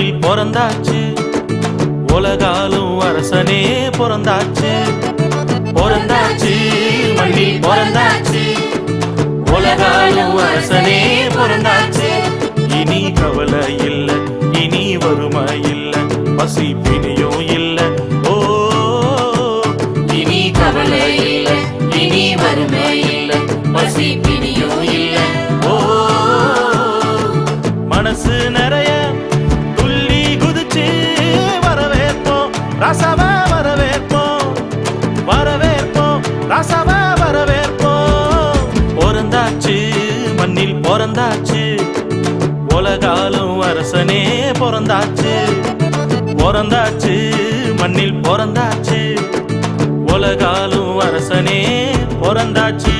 மண்ணில் பிறந்தாச்சு உலகாலும் அரசனே பிறந்தாச்சு பிறந்தாச்சு மண்ணில் பிறந்தாச்சு உலகாலும் அரசனே பிறந்தாச்சு இனி கவலை இல்ல இனி வறுமை இல்ல பசி பிணியும் இல்ல ஓ இனி கவலை இல்ல இனி வறுமை இல்ல பசி பிணியும் இல்ல ஓ மனசு நிறைய துள்ளி குதிச்சு வரவேற்போம் ரசவ வரவேற்போம் வரவேற்போம் ரசவ வரவேற்போம் பிறந்தாச்சு மண்ணில் பிறந்தாச்சு உலகாலும் அரசனே பிறந்தாச்சு பிறந்தாச்சு மண்ணில் பிறந்தாச்சு உலகாலும் அரசனே பிறந்தாச்சு